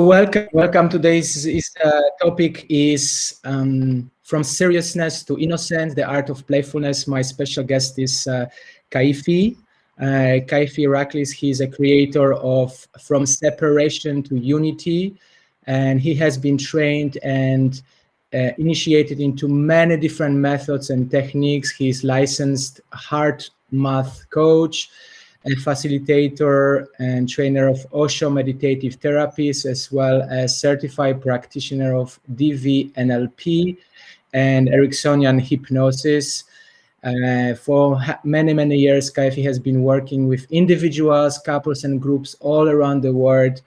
Welcome. Today's topic is from seriousness to innocence, the art of playfulness. My special guest is Kaifi. Kaifi Iraklis, he's a creator of From Separation to Unity, and he has been trained and initiated into many different methods and techniques. He's licensed heart math coach, and facilitator and trainer of Osho meditative therapies, as well as certified practitioner of DV NLP and Ericksonian hypnosis. For many years, Kaifi has been working with individuals, couples, and groups all around the world.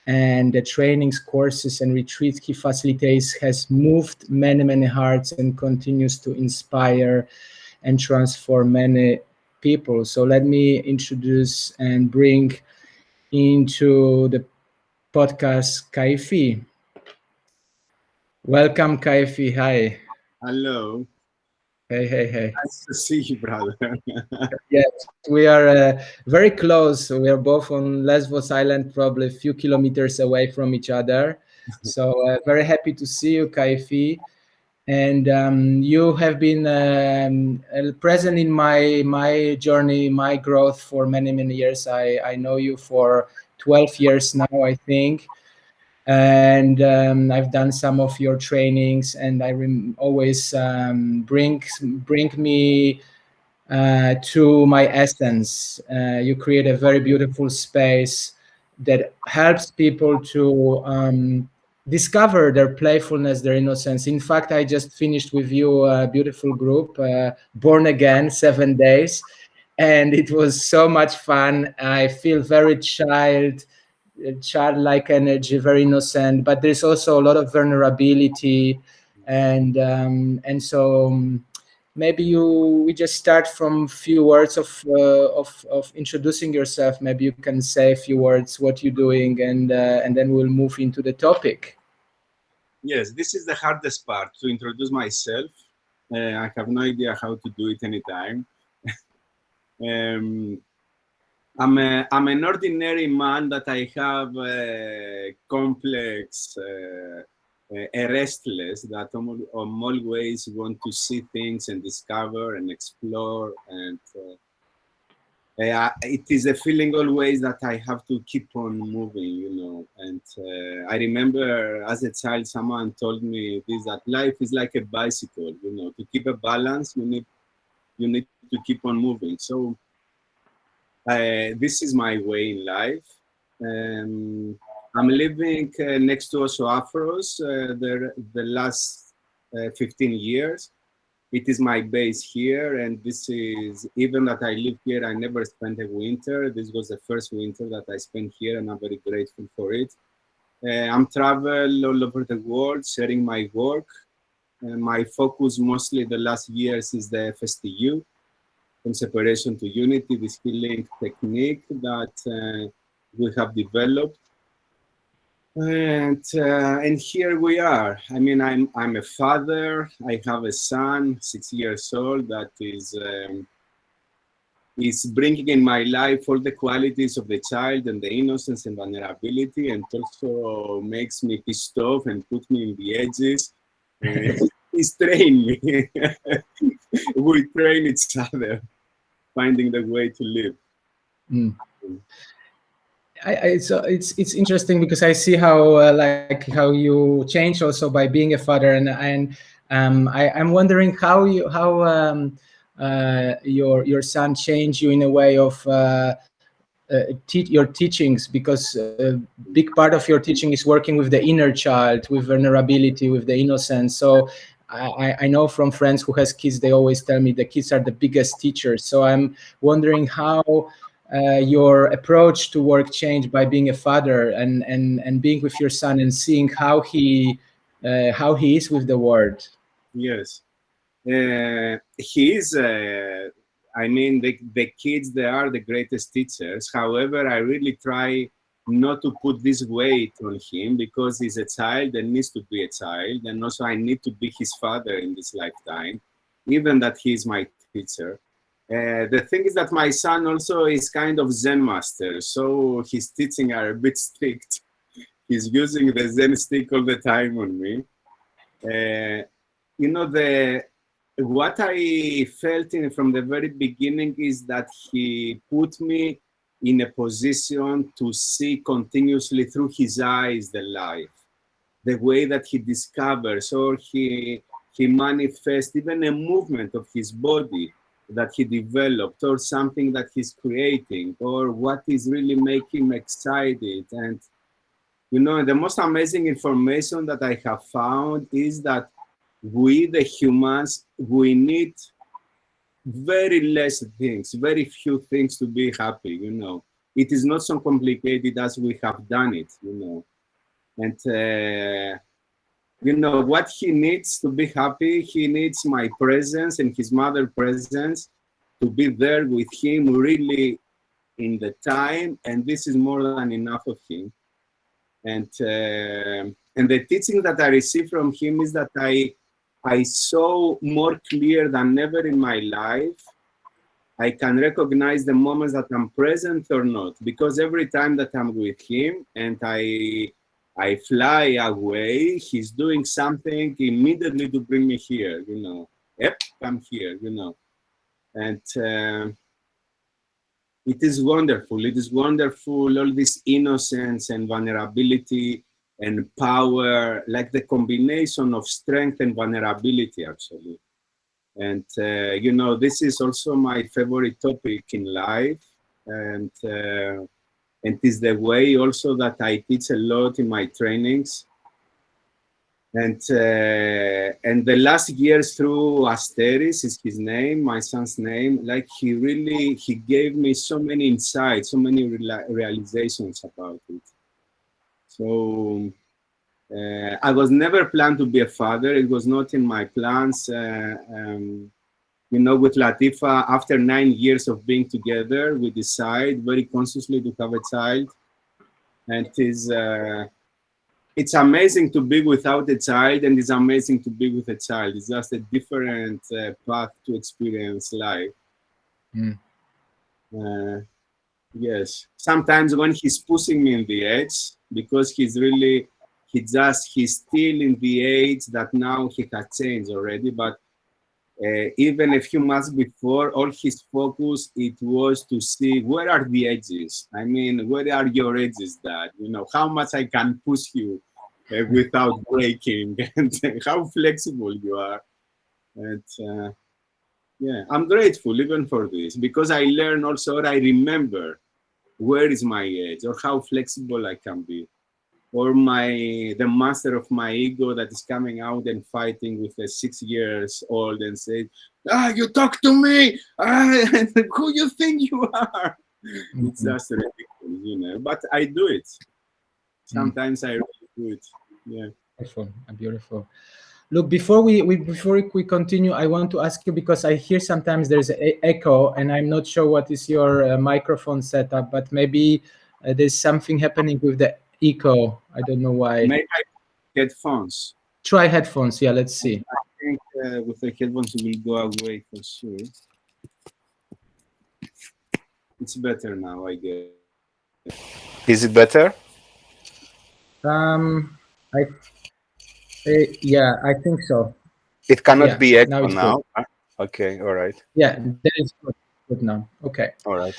And the trainings, courses, and retreats he facilitates has moved many hearts and continues to inspire and transform many people. So let me introduce and bring into the podcast Kaifi. Welcome, Kaifi. Hi. Hello. Hey. Nice to see you, brother. Yes, we are very close. We are both on Lesbos Island, probably a few kilometers away from each other. So very happy to see you, Kaifi. And you have been present in my journey, my growth for many years. I know you for 12 years now, I think, and I've done some of your trainings, and I always bring me to my essence. You create a very beautiful space that helps people to discover their playfulness, their innocence. In fact, I just finished with you a beautiful group, Born Again, 7 days, and it was so much fun. I feel very childlike energy, very innocent, but there's also a lot of vulnerability, and so maybe we just start from few words of introducing yourself. Maybe you can say a few words what you're doing, and then we'll move into the topic. Yes, this is the hardest part, to introduce myself. I have no idea how to do it anytime. um, I'm an ordinary man that I have a complex, a restless, that I'm always want to see things and discover and explore, and it is a feeling always that I have to keep on moving. And I remember as a child, someone told me this, that life is like a bicycle. To keep a balance, you need to keep on moving. So this is my way in life. I'm living next to Osho Afros the last 15 years. It is my base here, and this is, even that I live here, I never spent a winter. This was the first winter that I spent here, and I'm very grateful for it. I'm travel all over the world, sharing my work. My focus mostly the last years is the FSTU, from separation to unity, this healing technique that we have developed. And here we are. I mean, I'm a father. I have a son, 6 years old, that is bringing in my life all the qualities of the child and the innocence and vulnerability, and also makes me pissed off and put me in the edges. He's trained me. We train each other, finding the way to live. Mm. It's interesting because I see how like how you change also by being a father, and I'm wondering how your son changed you in a way of your teachings, because a big part of your teaching is working with the inner child, with vulnerability, with the innocence. So I know from friends who has kids, they always tell me the kids are the biggest teachers. So I'm wondering how your approach to work changed by being a father and being with your son and seeing how he is with the world. Yes. He is, I mean, the kids, they are the greatest teachers. However, I really try not to put this weight on him, because he's a child and needs to be a child. And also I need to be his father in this lifetime, even that he's my teacher. The thing is that my son also is kind of Zen master. So his teaching are a bit strict. He's using the Zen stick all the time on me. You know, the what I felt from the very beginning is that he put me in a position to see continuously through his eyes the life, the way that he discovers, or he manifests even a movement of his body that he developed, or something that he's creating, or what is really making him excited. And you know, the most amazing information that I have found is that we, the humans, we need very less things, very few things to be happy, you know. It is not so complicated as we have done it, you know. And, you know, what he needs to be happy, he needs my presence and his mother presence to be there with him really in the time. And this is more than enough of him. And the teaching that I received from him is that I saw more clear than ever in my life. I can recognize the moments that I'm present or not, because every time that I'm with him and I fly away, he's doing something immediately to bring me here, you know. Yep, I'm here, you know. And it is wonderful. It is wonderful, all this innocence and vulnerability and power, like the combination of strength and vulnerability, actually. And, you know, this is also my favorite topic in life. And is the way also that I teach a lot in my trainings. And the last years through Asteris is his name, my son's name, like he gave me so many insights, so many realizations about it. So I was never planned to be a father. It was not in my plans. You know, with Latifa, after 9 years of being together, we decide very consciously to have a child. And it's amazing to be without a child, and it's amazing to be with a child. It's just a different path to experience life. Yes. Sometimes when he's pushing me in the edge, because he's still in the age that now he has changed already, but even a few months before, all his focus, it was to see where are the edges. I mean, where are your edges, Dad? You know, how much I can push you without breaking, and how flexible you are. And yeah, I'm grateful even for this, because I learn also, or I remember where is my edge, or how flexible I can be. Or the master of my ego that is coming out and fighting with a 6 years old and say, you talk to me, who you think you are? It's just ridiculous, you know, but I do it. Sometimes I really do it. Yeah. Beautiful. Look, before we continue, I want to ask you, because I hear sometimes there's an echo, and I'm not sure what is your microphone setup, but maybe there's something happening with the echo. I don't know why. Maybe headphones. Try headphones. Yeah, let's see. I think with the headphones it will go away for sure. It's better now, I guess. Is it better? Yeah, I think so. It cannot be echo now. Okay, all right. Yeah, that is good now. Okay. All right.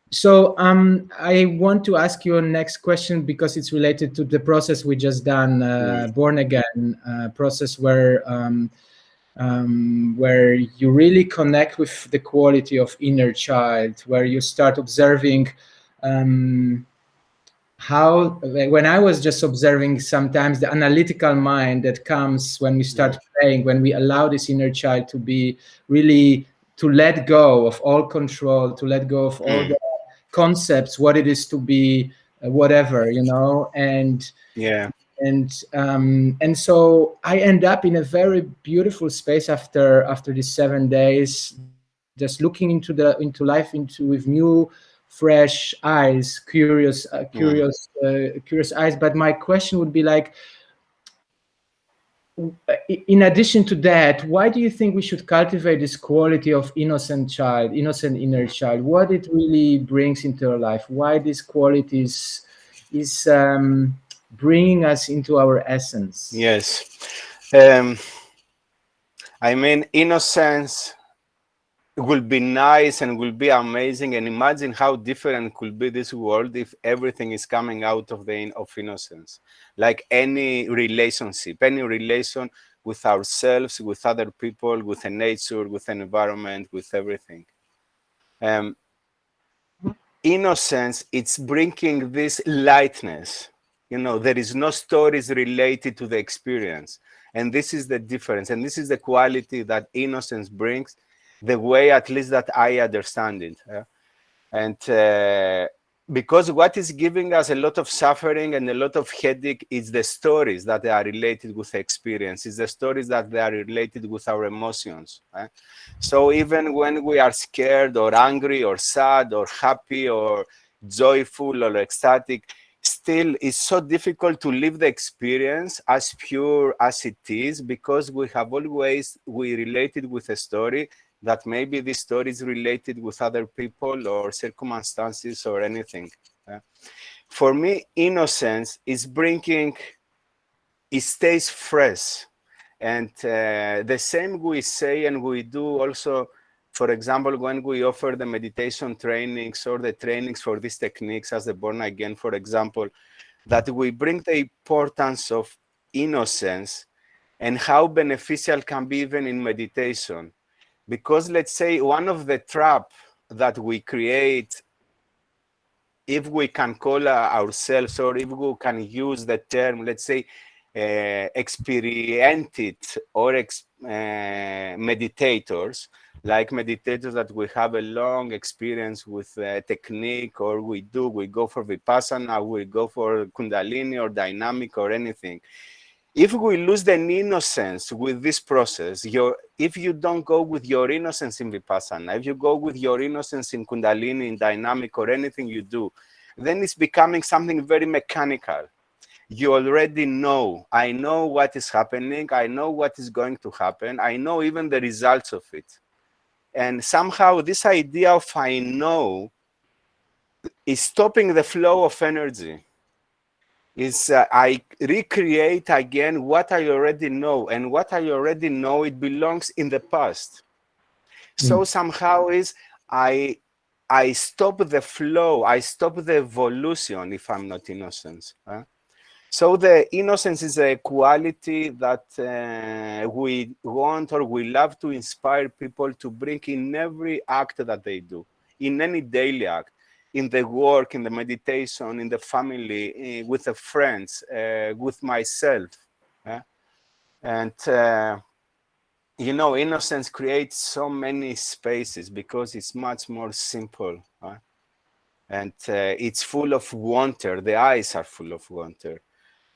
So I want to ask you a next question, because it's related to the process we just done, Born Again process, where you really connect with the quality of inner child, where you start observing how, when I was just observing sometimes the analytical mind that comes when we start playing, when we allow this inner child to be really, to let go of all control, to let go of all the concepts, what it is to be whatever, you know, and so I end up in a very beautiful space after these 7 days, just looking into life with new fresh eyes, curious eyes. But my question would be like, in addition to that, why do you think we should cultivate this quality of innocent inner child? What it really brings into our life? Why these qualities is bringing us into our essence. Yes. I mean, innocence will be nice and will be amazing. And imagine how different could be this world if everything is coming out of of innocence. Like any relation with ourselves, with other people, with the nature, with the environment, with everything. Um, Innocence, it's bringing this lightness. You know, there is no stories related to the experience. And this is the difference. And this is the quality that innocence brings, the way at least that I understand it. And because what is giving us a lot of suffering and a lot of headache is the stories that they are related with the experience, is the stories that they are related with our emotions. So even when we are scared or angry or sad or happy or joyful or ecstatic, still it's so difficult to live the experience as pure as it is, because we related with a story that maybe this story is related with other people or circumstances or anything. For me, innocence is bringing, it stays fresh. And the same we say and we do also, for example, when we offer the meditation trainings or the trainings for these techniques as the born again, for example, that we bring the importance of innocence and how beneficial can be even in meditation. Because let's say one of the trap that we create, if we can call ourselves, or if we can use the term, let's say, experienced or meditators, like meditators that we have a long experience with technique, or we go for Vipassana, we go for Kundalini or dynamic or anything. If we lose the innocence with this process, if you don't go with your innocence in Vipassana, if you go with your innocence in Kundalini, in dynamic or anything you do, then it's becoming something very mechanical. You already know, I know what is happening, I know what is going to happen, I know even the results of it. And somehow this idea of I know is stopping the flow of energy. Is I recreate again what I already know, and what I already know, it belongs in the past. So somehow is I stop the flow, I stop the evolution if I'm not innocent. So the innocence is a quality that we want or we love to inspire people to bring in every act that they do, in any daily act, in the work, in the meditation, in the family, with the friends, with myself. And you know, innocence creates so many spaces because it's much more simple. And it's full of wonder. The eyes are full of wonder.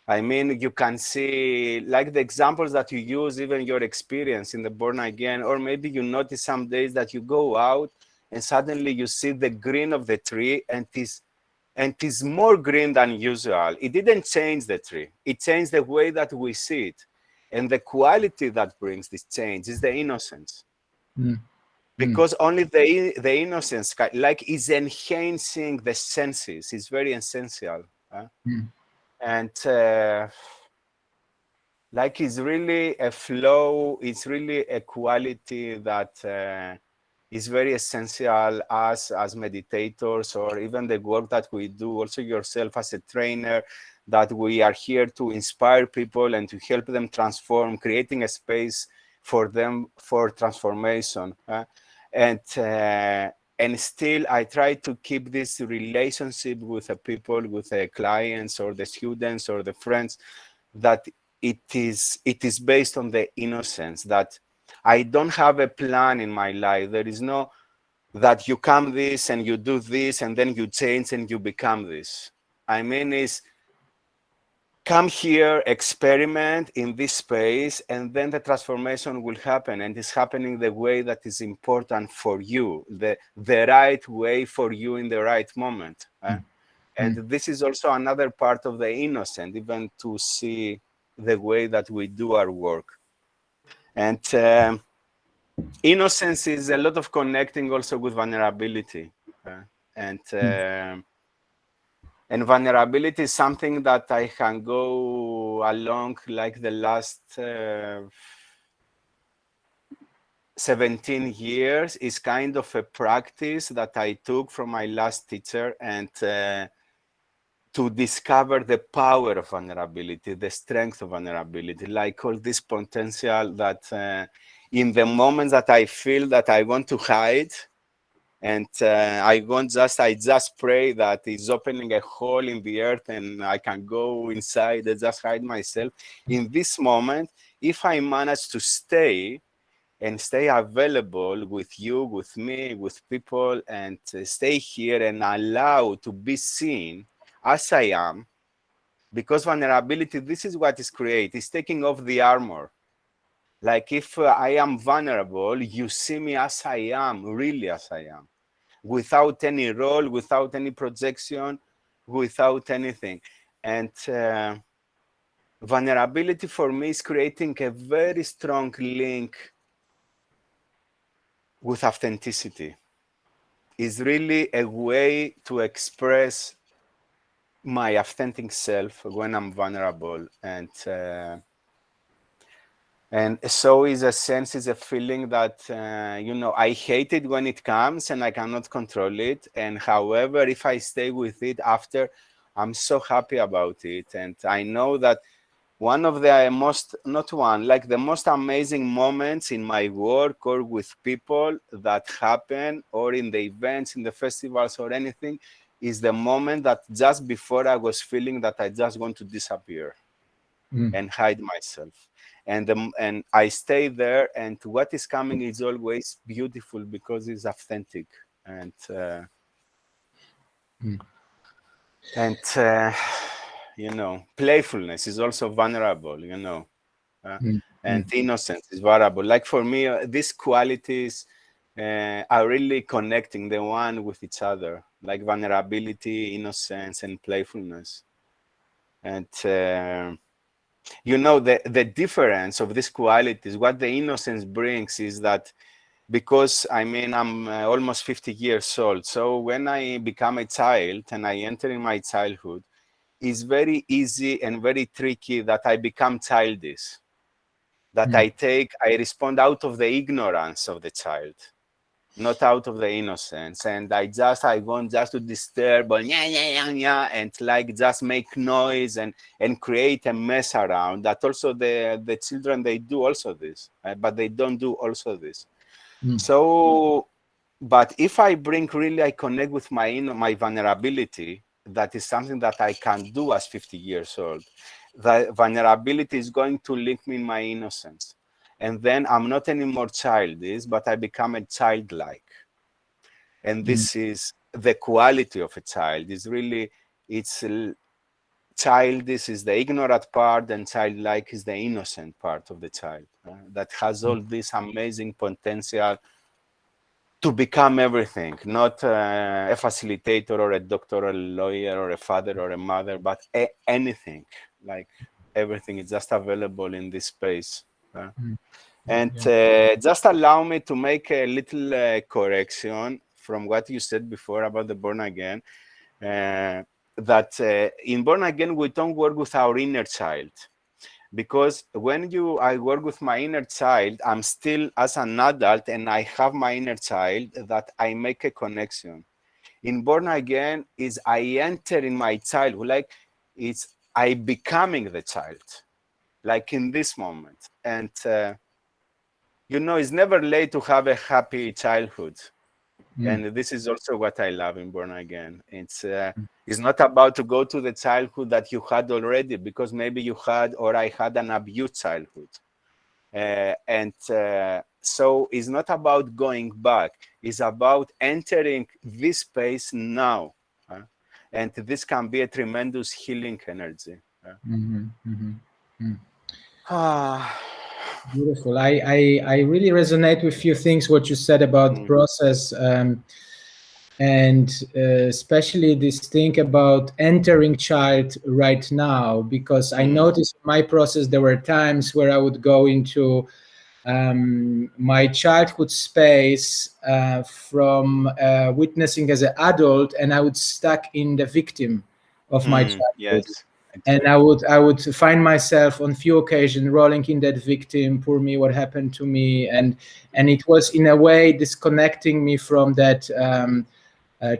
I mean, you can see, like the examples that you use, even your experience in the born again, or maybe you notice some days that you go out and suddenly you see the green of the tree, and is more green than usual. It didn't change the tree. It changed the way that we see it. And the quality that brings this change is the innocence. Because only the innocence, like, is enhancing the senses. It's very essential. And like, it's really a flow, it's really a quality that is very essential as meditators, or even the work that we do, also yourself as a trainer, that we are here to inspire people and to help them transform, creating a space for them for transformation. And still I try to keep this relationship with the people, with the clients or the students or the friends, that it is based on the innocence, that I don't have a plan in my life. There is no that you come this and you do this and then you change and you become this. I mean, is come here, experiment in this space, and then the transformation will happen, and it's happening the way that is important for you, the right way for you in the right moment. And this is also another part of the innocent, even to see the way that we do our work. And innocence is a lot of connecting also with vulnerability. And And vulnerability is something that I can go along like the last 17 years. Is kind of a practice that I took from my last teacher, and to discover the power of vulnerability, the strength of vulnerability, like all this potential that in the moments that I feel that I want to hide, and I just pray that it's opening a hole in the earth and I can go inside and just hide myself. In this moment, if I manage to stay and stay available with you, with me, with people, and stay here and allow to be seen as I am, because vulnerability, this is what is created, is taking off the armor. Like if I am vulnerable, you see me as I am, really as I am, without any role, without any projection, without anything. And vulnerability for me is creating a very strong link with authenticity. Is really a way to express my authentic self when I'm vulnerable. And so is a sense, is a feeling that, I hate it when it comes and I cannot control it. And however, if I stay with it after, I'm so happy about it. And I know that one of the most, not one, like the most amazing moments in my work or with people that happen, or in the events, in the festivals or anything, is the moment that just before I was feeling that I just want to disappear and hide myself. And I stay there, and what is coming is always beautiful because it's authentic. And playfulness is also vulnerable, and innocence is vulnerable. Like for me, these qualities are really connecting the one with each other, like vulnerability, innocence, and playfulness. And the difference of these qualities, what the innocence brings is that, because I'm almost 50 years old. So when I become a child and I enter in my childhood, it's very easy and very tricky that I become childish, that I respond out of the ignorance of the child, not out of the innocence. And I want just to disturb, and and like just make noise and create a mess around. That also the children, they do also this, but they don't do also this. So, but if I I connect with my vulnerability, that is something that I can do as 50 years old. The vulnerability is going to link me in my innocence. And then I'm not anymore childish, but I become a childlike. And this is the quality of a child. Is really, it's childish is the ignorant part, and childlike is the innocent part of the child, that has all this amazing potential to become everything, not a facilitator or a doctor or a lawyer or a father or a mother, but anything. Like everything is just available in this space. And just allow me to make a little correction from what you said before about the born again. That in born again, we don't work with our inner child. Because when I work with my inner child, I'm still as an adult and I have my inner child, that I make a connection. In born again is I enter in my childhood, like it's I becoming the child, like in this moment. And it's never late to have a happy childhood. And this is also what I love in born again. It's not about to go to the childhood that you had already, because maybe you had, or I had, an abused childhood. So it's not about going back. It's about entering this space now. And this can be a tremendous healing energy. Beautiful. I really resonate with few things what you said about the process, and especially this thing about entering child right now, because I noticed in my process there were times where I would go into my childhood space from witnessing as an adult, and I would stuck in the victim of my childhood. Yes, And exactly. I would find myself on few occasions rolling in that victim, poor me, what happened to me, and it was in a way disconnecting me from that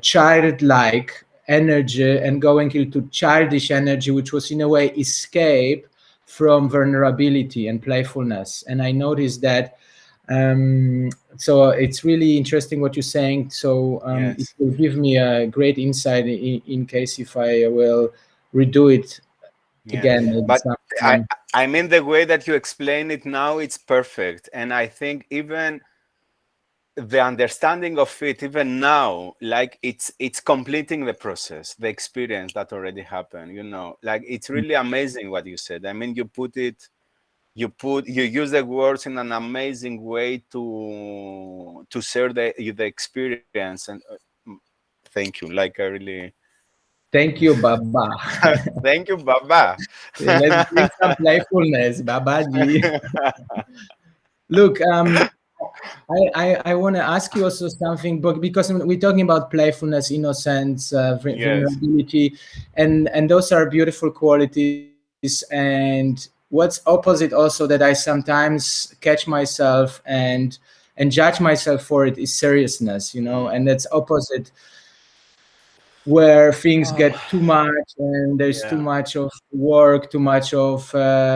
childlike energy and going into childish energy, which was in a way escape from vulnerability and playfulness. And I noticed that. So it's really interesting what you're saying. So it Yes, will give me a great insight in case if I will redo it yeah. again maybe But I, sometime. I mean, the way that you explain it now, it's perfect. And I think even the understanding of it, even now, like it's completing the process, the experience that already happened. Like it's really amazing what you said. I mean, you use the words in an amazing way to share the experience. And thank you. Like I really Thank you, Baba. thank you, Baba. Let's bring some playfulness, Babaji. Look, I want to ask you also something, but because we're talking about playfulness, innocence, Yes. vulnerability, and those are beautiful qualities. And what's opposite also that I sometimes catch myself and judge myself for it is seriousness, Mm. and that's opposite where things Oh, get too much and there's too yeah. much of work, too much of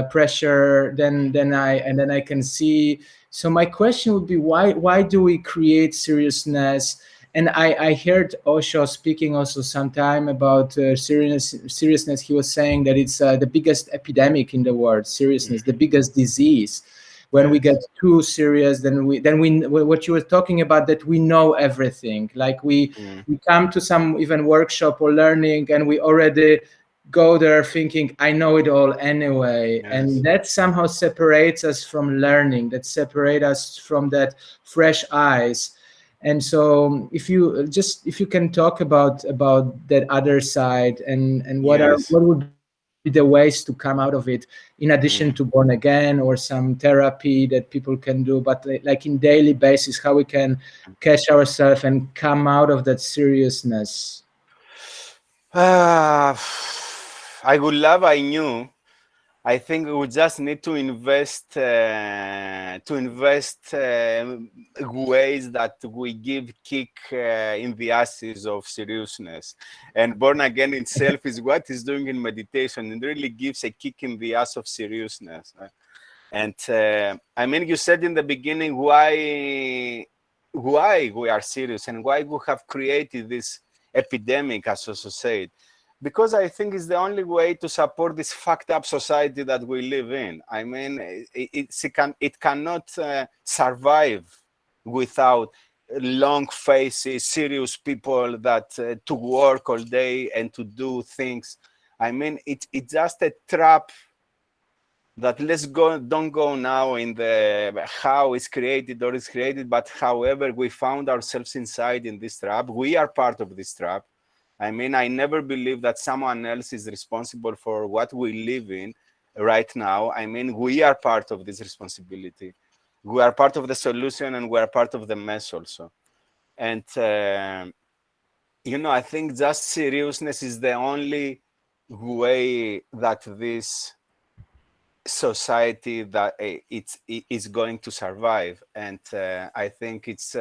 pressure, then I can see. So my question would be, why do we create seriousness? And I heard Osho speaking also sometime about seriousness. He was saying that it's the biggest epidemic in the world, seriousness, the Mhm. biggest disease. When we get Yes. too serious, then we what you were talking about, that we know everything, like Mm. we come to some even workshop or learning and we already go there thinking I know it all anyway, Yes. and that somehow separates us from learning, that separate us from that fresh eyes. And so if you can talk about that other side, and Yes. what would be the ways to come out of it, in addition to Mm. born again or some therapy that people can do, but like in daily basis, how we can catch ourselves and come out of that seriousness. Ah, I would love I knew. I think we just need to invest ways that we give kick in the asses of seriousness. And born again itself is what is doing in meditation, and really gives a kick in the ass of seriousness. And I mean, you said in the beginning why we are serious and why we have created this epidemic, as also said, because I think it's the only way to support this fucked up society that we live in. I mean, it cannot survive without long faces, serious people that to work all day and to do things. I mean, it's just a trap that let's go don't go now in the how it's created or is created, but however we found ourselves inside in this trap. We are part of this trap. I mean, I never believe that someone else is responsible for what we live in right now. I mean, we are part of this responsibility. We are part of the solution and we are part of the mess also. And I think just seriousness is the only way that this society that it's going to survive. And I think it's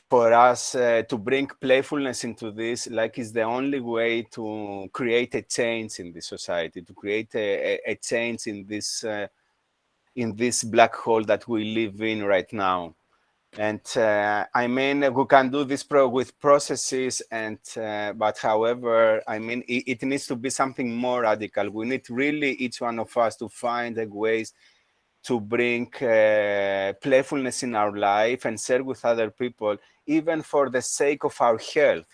for us to bring playfulness into this, like is the only way to create a change in the society, to create a change in this black hole that we live in right now. And I mean, we can do this with processes, and but however, I mean, it needs to be something more radical. We need really each one of us to find ways to bring playfulness in our life and share with other people, even for the sake of our health,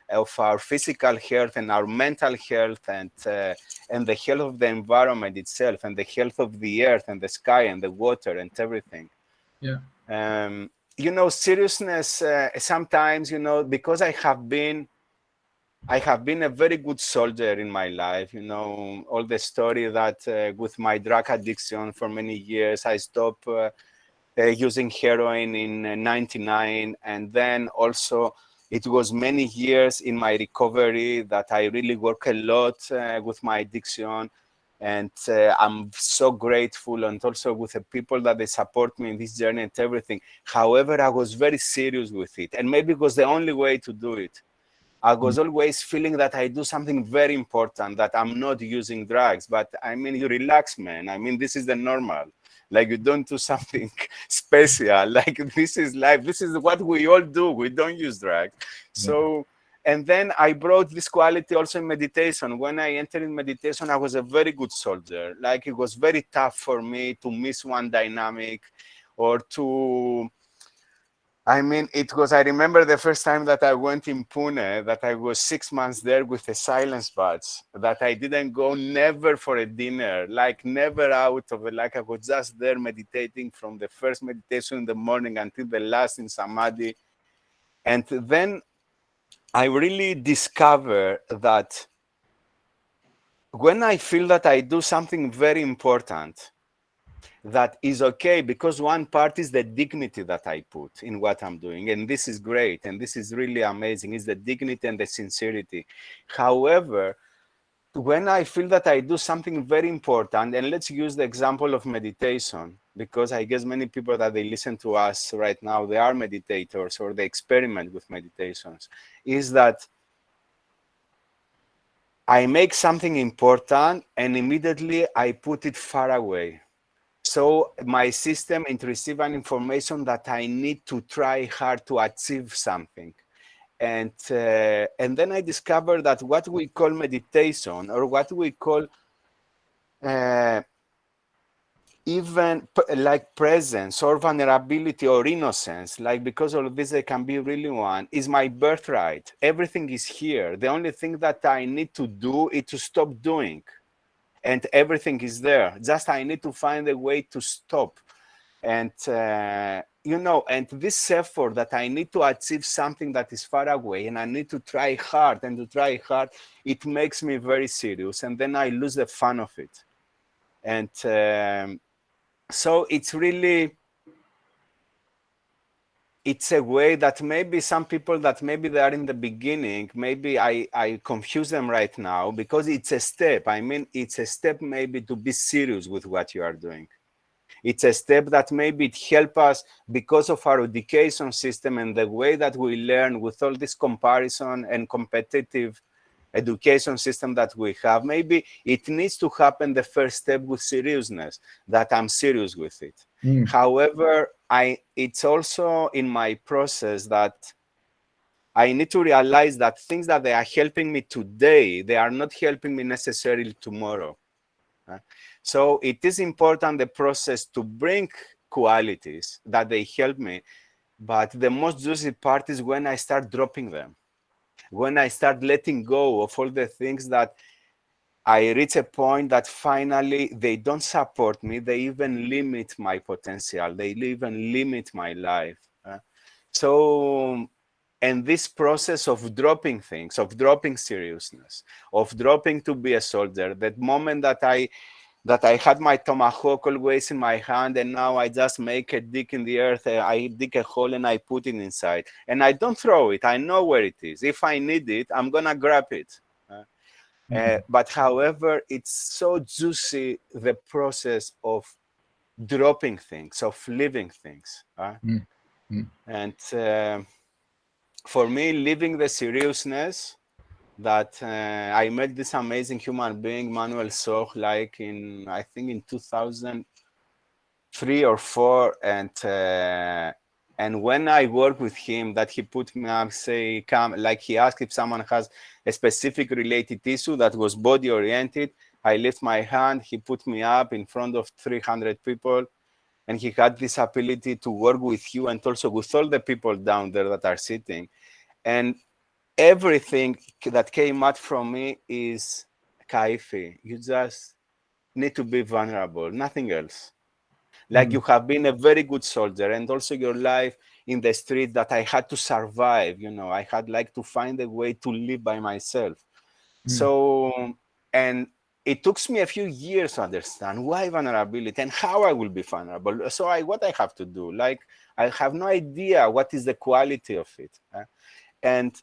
of our physical health and our mental health, and the health of the environment itself, and the health of the earth and the sky and the water and everything. Yeah. um, Seriousness, sometimes, because I have been a very good soldier in my life. All the story that with my drug addiction for many years, I stopped using heroin in 99. And then also, It was many years in my recovery that I really work a lot with my addiction. And I'm so grateful, and also with the people that they support me in this journey and everything. However, I was very serious with it, and maybe it was the only way to do it. I was always feeling that I do something very important, that I'm not using drugs. But I mean, you relax, man. I mean, this is the normal. Like, you don't do something special. Like, this is life. This is what we all do. We don't use drugs. So, and then I brought this quality also in meditation. When I entered in meditation, I was a very good soldier. Like, it was very tough for me to miss one dynamic, or to, I mean, it was, I remember the first time that I went in Pune, that I was 6 months there with a silence badge, that I didn't go never for a dinner, like never out of it. Like, I was just there meditating from the first meditation in the morning until the last in Samadhi. And then I really discovered that when I feel that I do something very important, that is okay, because one part is the dignity that I put in what I'm doing. And this is great. And this is really amazing. It's the dignity and the sincerity. However, when I feel that I do something very important, and let's use the example of meditation, because I guess many people that they listen to us right now, they are meditators or they experiment with meditations, is that I make something important and immediately I put it far away. So my system it receives an information that I need to try hard to achieve something. And then I discovered that what we call meditation, or what we call uh, even like presence or vulnerability or innocence, like, because all of this they can be really one, is my birthright. Everything is here. The only thing that I need to do is to stop doing. And everything is there. Just I need to find a way to stop. And, you know, and this effort that I need to achieve something that is far away, and I need to try hard and to try hard, it makes me very serious. And then I lose the fun of it. And so it's really, it's a way that maybe some people that maybe they are in the beginning, maybe I confuse them right now, because it's a step. I mean, it's a step maybe to be serious with what you are doing. It's a step that maybe it helps us because of our education system and the way that we learn with all this comparison and competitive education system that we have. Maybe it needs to happen the first step with seriousness, that I'm serious with it. However, it's also in my process that I need to realize that things that they are helping me today, they are not helping me necessarily tomorrow. So it is important, the process, to bring qualities that they help me. But the most juicy part is when I start dropping them, when I start letting go of all the things that I reach a point that finally they don't support me. They even limit my potential. They even limit my life. So, and this process of dropping things, of dropping seriousness, of dropping to be a soldier, that moment that I had my tomahawk always in my hand, and now I just make a dig in the earth. I dig a hole and I put it inside. And I don't throw it. I know where it is. If I need it, I'm going to grab it. But however, it's so juicy, the process of dropping things, of living things. And for me, living the seriousness, that I met this amazing human being, Manuel Soch, like I think in 2003 or 4, and when I worked with him, that he put me up, say, come, like he asked if someone has a specific related issue that was body oriented. I lift my hand, he put me up in front of 300 people, and he had this ability to work with you and also with all the people down there that are sitting. And everything that came out from me is, Kaifi, you just need to be vulnerable, nothing else. Like, you have been a very good soldier, and also your life in the street that I had to survive. You know, I had like to find a way to live by myself. So, and it took me a few years to understand why vulnerability and how I will be vulnerable. So what I have to do, like, I have no idea what is the quality of it. and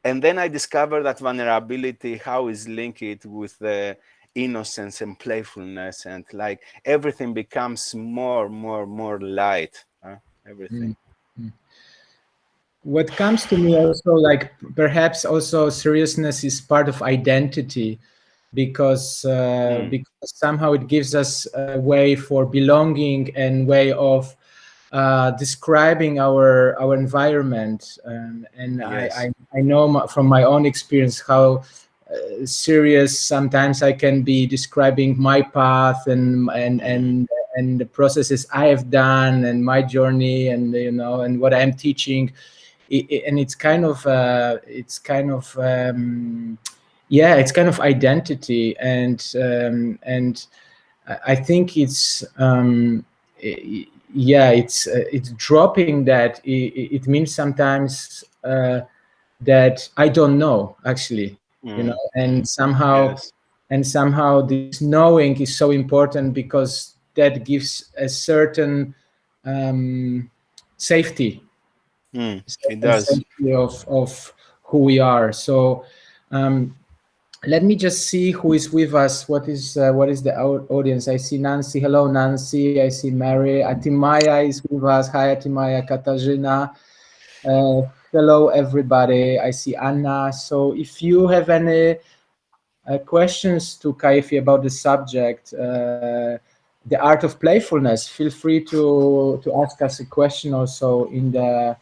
then I discovered that vulnerability, how is linked with the innocence and playfulness, and like everything becomes more light. Everything. What comes to me also, like perhaps also seriousness is part of identity, because somehow it gives us a way for belonging and way of describing our environment. And Yes. I know from my own experience how serious sometimes I can be describing my path and the processes I have done and my journey, and and what I'm teaching. And yeah, it's kind of identity, and I think yeah, it's dropping that. It means sometimes that I don't know actually, Yes. and somehow this knowing is so important, because that gives a certain um, safety, It does. of who we are. So um, let me just see who is with us. What is the audience? I see Nancy. Hello, Nancy. I see Mary. Atimaya is with us. Hi, Atimaya. Katarzyna. Hello, everybody. I see Anna. So if you have any questions to Kaifi about the subject, the art of playfulness, feel free to ask us a question also in the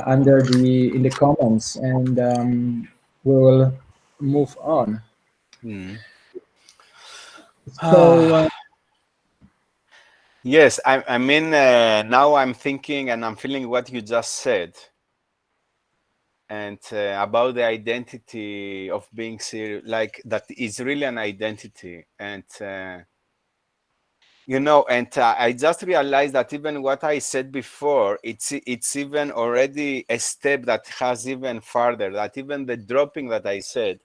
under the in the comments, and we will move on. Mm. So Yes, I mean, now I'm thinking and I'm feeling what you just said, and about the identity of being serious, like that is really an identity, and and I just realized that even what I said before, it's even already a step that has even further. That even the dropping that I said,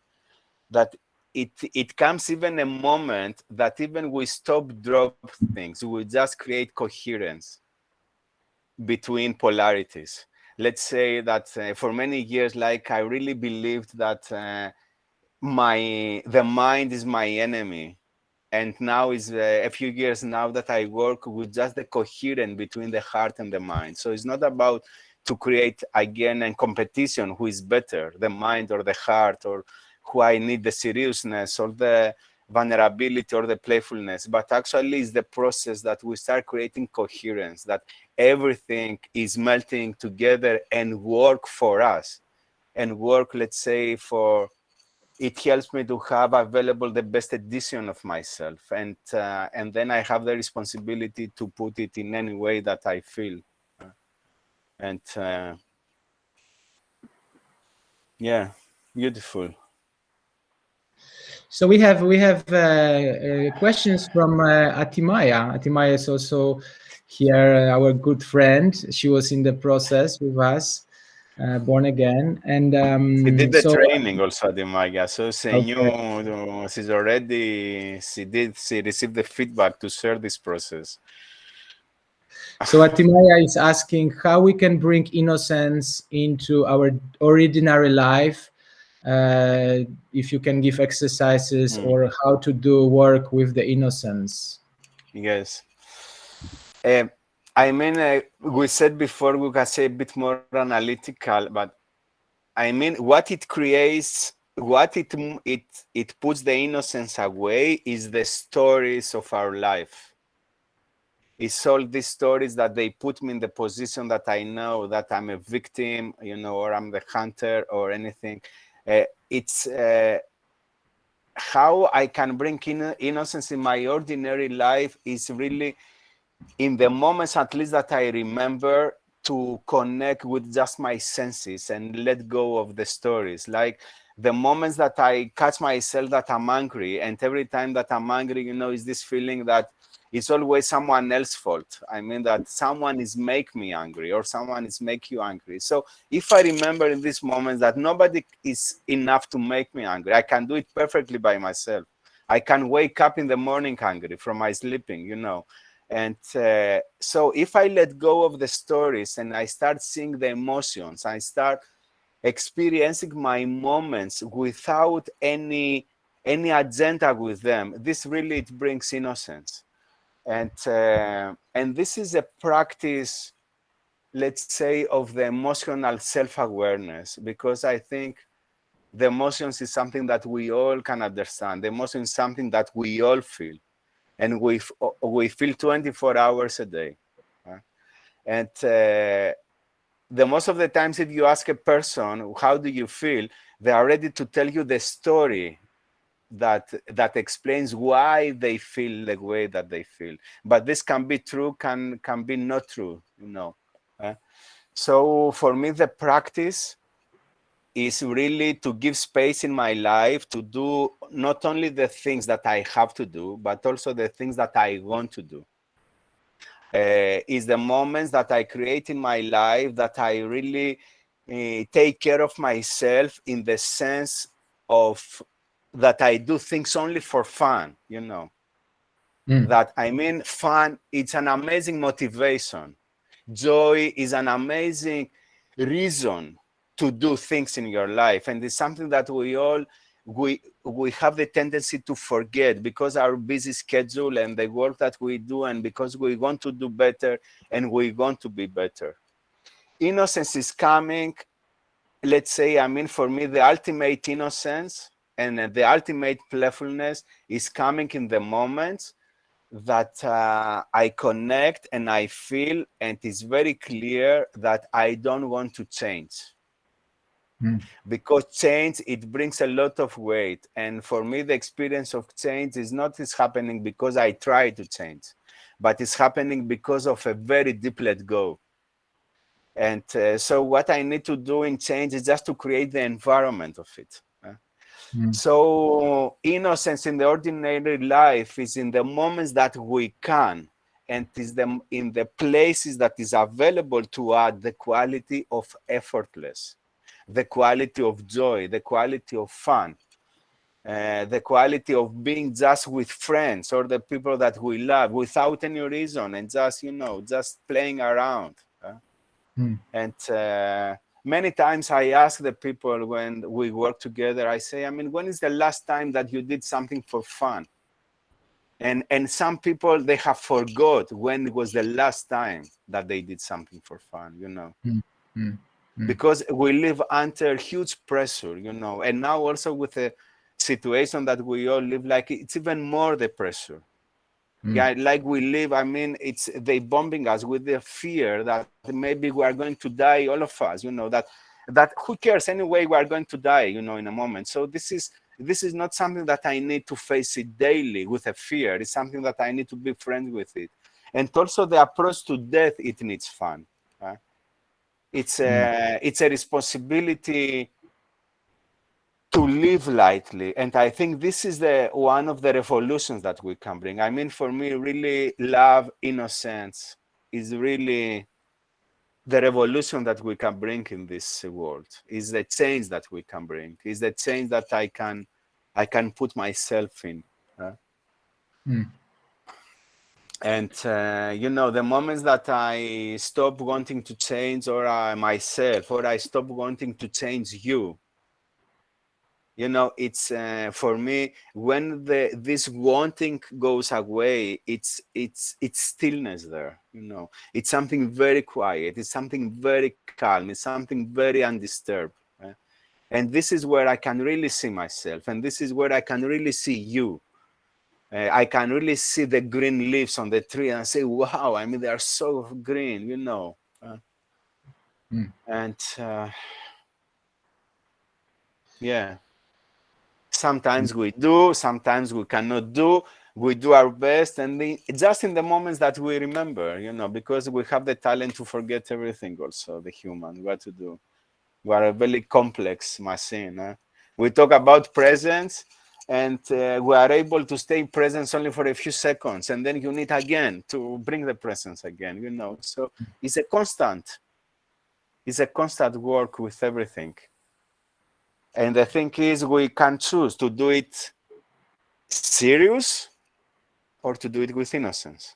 that it comes even a moment that even we stop drop things, we just create coherence between polarities. Let's say that for many years, like I really believed that the mind is my enemy, and now is a few years now that I work with just the coherence between the heart and the mind. So it's not about to create again a competition who is better, the mind or the heart, or who I need the seriousness or the vulnerability or the playfulness, but actually is the process that we start creating coherence, that everything is melting together and work for us, and work, let's say, for it helps me to have available the best edition of myself, and then I have the responsibility to put it in any way that I feel, and yeah, beautiful. so we have questions from Atimaya. Atimaya is also here, our good friend. She was in the process with us, born again, and She did the so training also, the Maya, so she okay. knew, she received the feedback to share this process. So Atimaya is asking how we can bring innocence into our ordinary life. If you can give exercises or how to do work with the innocence. Yes. Um, I mean, we said before we can say a bit more analytical, but I mean, what it creates, what it puts the innocence away is the stories of our life. It's all these stories that they put me in the position that I know that I'm a victim, or I'm the hunter or anything. It's how I can bring innocence in my ordinary life is really in the moments at least that I remember, to connect with just my senses and let go of the stories. Like the moments that I catch myself that I'm angry, and every time that I'm angry, is this feeling that it's always someone else's fault. I mean that someone is make me angry or someone is make you angry. So if I remember in these moments that nobody is enough to make me angry, I can do it perfectly by myself. I can wake up in the morning angry from my sleeping, And so if I let go of the stories and I start seeing the emotions, I start experiencing my moments without any agenda with them, this really, it brings innocence. And this is a practice, let's say, of the emotional self-awareness, because I think the emotions is something that we all can understand. The emotion is something that we all feel, and we feel 24 hours a day. And the most of the times, if you ask a person, how do you feel, they are ready to tell you the story that explains why they feel the way that they feel. But this can be true, can be not true, you know. So for me, the practice is really to give space in my life to do not only the things that I have to do, but also the things that I want to do. Is the moments that I create in my life that I really take care of myself, in the sense of that I do things only for fun, you know. That, I mean, fun, it's an amazing motivation. Joy is an amazing reason to do things in your life, and it's something that we have the tendency to forget, because our busy schedule and the work that we do, and because we want to do better and we want to be better. Innocence is coming, let's say, I mean, for me, the ultimate innocence and the ultimate playfulness is coming in the moments that I connect and I feel, and it's very clear that I don't want to change. Because change, it brings a lot of weight. And for me, the experience of change is not is happening because I try to change, but it's happening because of a very deep let go. And so what I need to do in change is just to create the environment of it. So innocence in the ordinary life is in the moments that we can, and is in the places that is available to add the quality of effortless, the quality of joy, the quality of fun, the quality of being just with friends or the people that we love without any reason, and just, you know, just playing around. And many times I ask the people when we work together, I say, I mean, when is the last time that you did something for fun? And some people, they have forgot when it was the last time that they did something for fun, you know. Because we live under huge pressure, you know, and now also with the situation that we all live, like, it's even more the pressure. Yeah, like we live, I mean, it's they bombing us with the fear that maybe we are going to die, all of us, you know, that who cares anyway, we are going to die, you know, in a moment. So this is not something that I need to face it daily with a fear. It's something that I need to be friends with it. And also the approach to death, it needs fun. It's a responsibility to live lightly. And I think this is the one of the revolutions that we can bring. I mean, for me, really, love, innocence is really the revolution that we can bring in this world. Is the change that we can bring. Is the change that I can put myself in. And you know, the moments that I stop wanting to change, or myself, or I stop wanting to change you, you know, it's for me, when this wanting goes away, it's stillness there, you know. It's something very quiet, it's something very calm, it's something very undisturbed. And this is where I can really see myself, and this is where I can really see you. I can really see the green leaves on the tree and say, wow, I mean, they are so green, you know. And yeah, sometimes we do, sometimes we cannot do. We do our best, and just in the moments that we remember, you know, because we have the talent to forget everything also, the human, what to do. We are a very complex machine. We talk about presence, and we are able to stay present only for a few seconds, and then you need again to bring the presence again, you know. So it's a constant work with everything. And the thing is, we can choose to do it serious or to do it with innocence.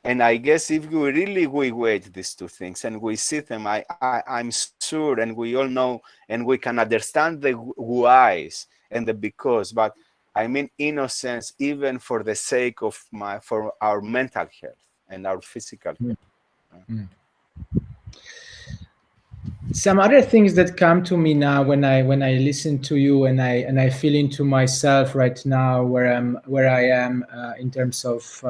And I guess if we weight these two things and we see them, I'm sure, and we all know, and we can understand the whys and the because. But I mean, innocence, even for the sake of for our mental health and our physical health. Some other things that come to me now when I listen to you, and I feel into myself right now where I am in terms of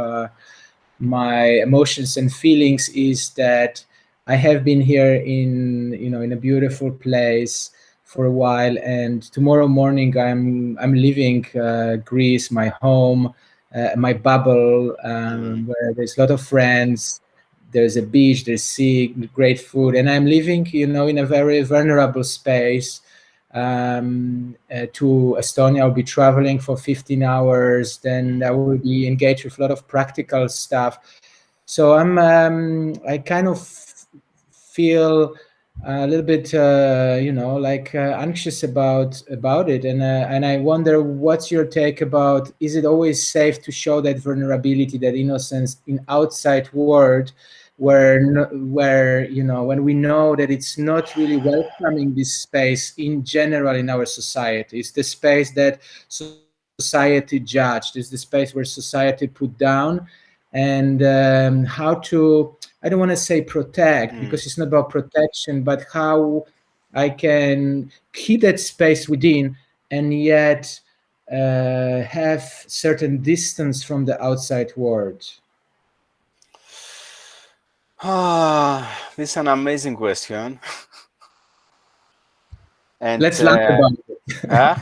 my emotions and feelings, is that I have been here in a beautiful place for a while, and tomorrow morning I'm leaving Greece, my home, my bubble, where there's a lot of friends. There's a beach, there's sea, great food, and I'm living, in a very vulnerable space. To Estonia, I'll be traveling for 15 hours. Then I will be engaged with a lot of practical stuff. So I kind of feel a little bit, like anxious about it, and I wonder what's your take about: is it always safe to show that vulnerability, that innocence in outside world, where when we know that it's not really welcoming this space in general in our society? It's the space that society judged. It's the space where society put down, and how to, I don't want to say protect, because it's not about protection, but how I can keep that space within, and yet have certain distance from the outside world. This is an amazing question. And Let's laugh about it. huh?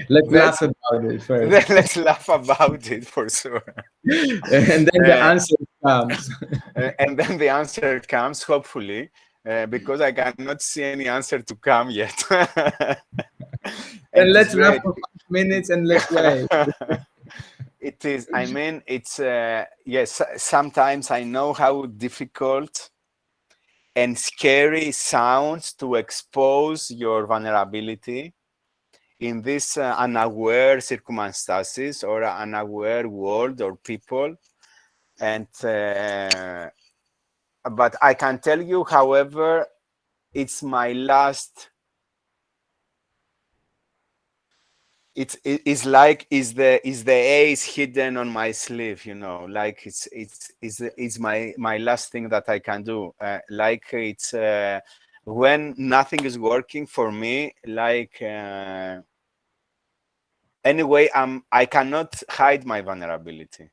Let's Let's laugh about it first, let's laugh about it for sure. and then the answer comes. And then the answer comes, hopefully, because I cannot see any answer to come yet. Then And it's let's laugh great. for 5 minutes and let's wait. It is, I mean, it's, yes, sometimes I know how difficult and scary sounds to expose your vulnerability in this unaware circumstances or unaware world or people. And but I can tell you, however, it's my last. It's like is the ace hidden on my sleeve, like it's my last thing that I can do. Like it's when nothing is working for me, like anyway, I cannot hide my vulnerability.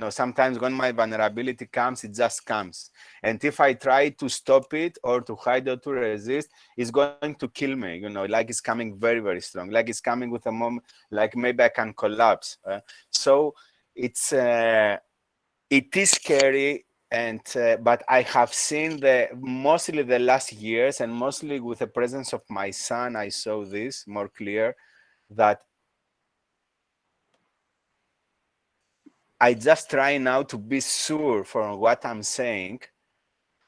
Sometimes when my vulnerability comes, it just comes. And if I try to stop it or to hide or to resist, it's going to kill me, like it's coming very, very strong. Like it's coming with a moment, like maybe I can collapse. So it is scary. And but I have seen mostly the last years, and mostly with the presence of my son, I saw this more clear, that I just try now to be sure for what I'm saying,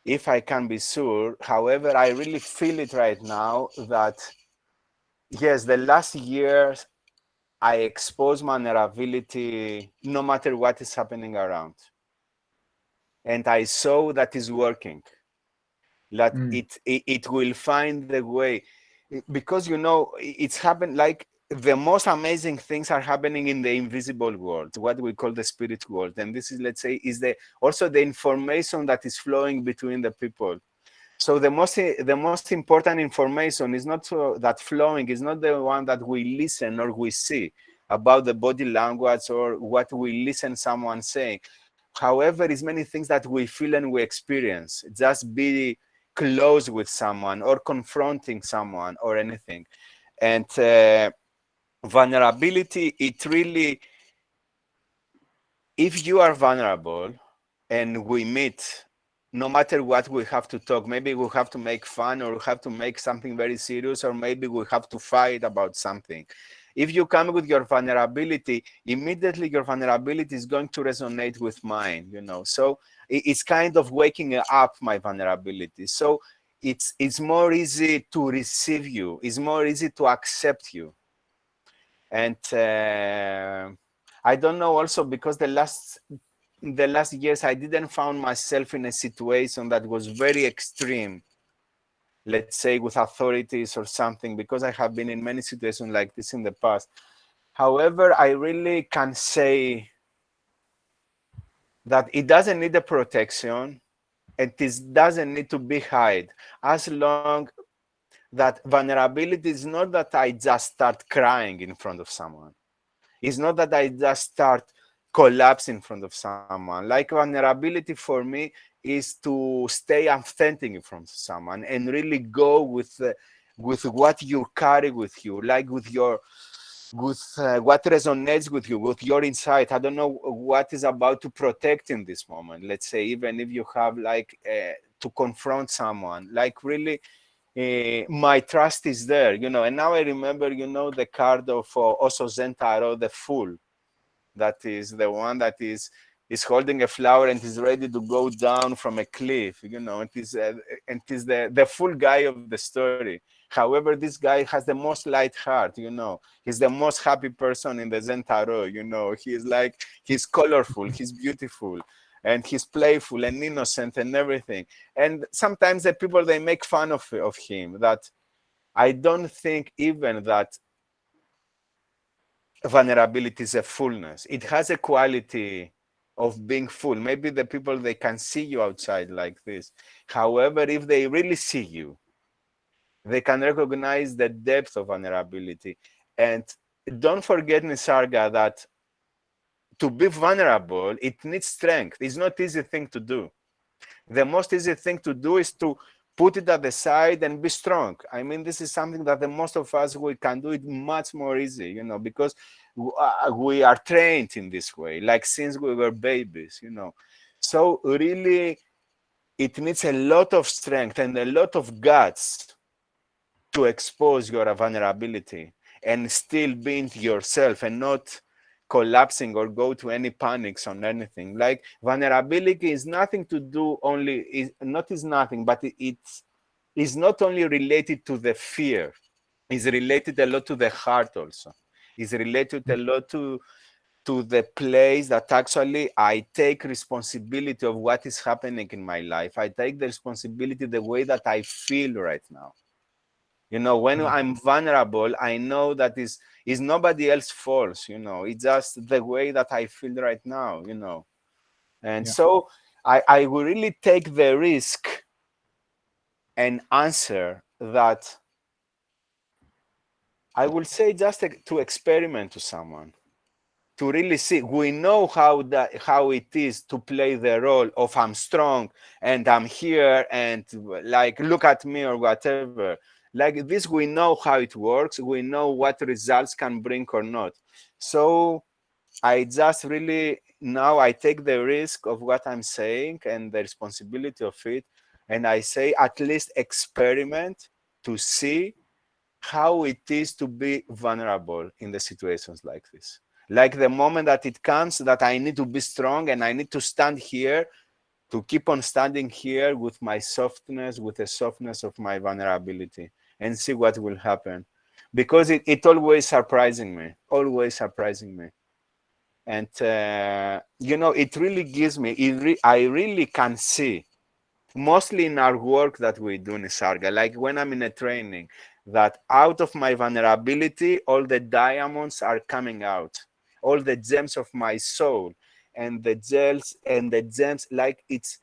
if I can be sure. However, I really feel it right now that, yes, the last years I expose vulnerability no matter what is happening around. And I saw that is working, that it will find the way. Because, it's happened, like the most amazing things are happening in the invisible world, what we call the spirit world. And this is, let's say, is also the information that is flowing between the people. So the most important information is not that flowing, is not the one that we listen or we see about the body language or what we listen someone saying. However, it's many things that we feel and we experience. Just be close with someone or confronting someone or anything. And vulnerability, it really, if you are vulnerable and we meet, no matter what we have to talk, maybe we have to make fun, or we have to make something very serious, or maybe we have to fight about something. If you come with your vulnerability, immediately your vulnerability is going to resonate with mine, So it's kind of waking up my vulnerability. So it's more easy to receive you. It's more easy to accept you. And I don't know, also because the last in the last years I didn't found myself in a situation that was very extreme, let's say with authorities or something, because I have been in many situations like this in the past. However, I really can say that it doesn't need a protection. It doesn't need to be hide, as long that vulnerability is not that I just start crying in front of someone. It's not that I just start collapsing in front of someone. Like vulnerability for me is to stay authentic in front of someone and really go with what you carry with you, like with what resonates with your insight. I don't know what is about to protect in this moment. Let's say even if you have like to confront someone, like really my trust is there, and now I remember, the card of also Zen Tarot, the Fool. That is the one that is holding a flower and is ready to go down from a cliff, it is the full guy of the story. However, this guy has the most light heart, he's the most happy person in the Zen Tarot. He's like, he's colorful, he's beautiful, and he's playful and innocent and everything. And sometimes the people, they make fun of him, that I don't think even that vulnerability is a fullness. It has a quality of being full. Maybe the people, they can see you outside like this. However, if they really see you, they can recognize the depth of vulnerability. And don't forget, Nisarga, that to be vulnerable, it needs strength. It's not easy thing to do. The most easy thing to do is to put it at the side and be strong. I mean, this is something that the most of us, we can do it much more easy, because we are trained in this way, like since we were babies. So really, it needs a lot of strength and a lot of guts to expose your vulnerability and still being yourself and not collapsing or go to any panics on anything. Like vulnerability is nothing to do only, is nothing, but it's is not only related to the fear, it's related a lot to the heart also. It's related a lot to the place that actually I take responsibility of what is happening in my life. I take the responsibility the way that I feel right now. When I'm vulnerable, I know that is nobody else's fault. It's just the way that I feel right now. And Yeah. so I will really take the risk and answer that. I will say just to experiment to someone, to really see. We know how it is to play the role of I'm strong and I'm here and like look at me or whatever. Like this, we know how it works. We know what results can bring or not. So I just really, now I take the risk of what I'm saying and the responsibility of it, and I say at least experiment to see how it is to be vulnerable in the situations like this. Like the moment that it comes that I need to be strong and I need to stand here, to keep on standing here with my softness, with the softness of my vulnerability, and see what will happen. Because it always surprising me, always surprising me. And, it really gives me, I really can see, mostly in our work that we do in Sarga, like when I'm in a training, that out of my vulnerability, all the diamonds are coming out, all the gems of my soul, and the gems, like it's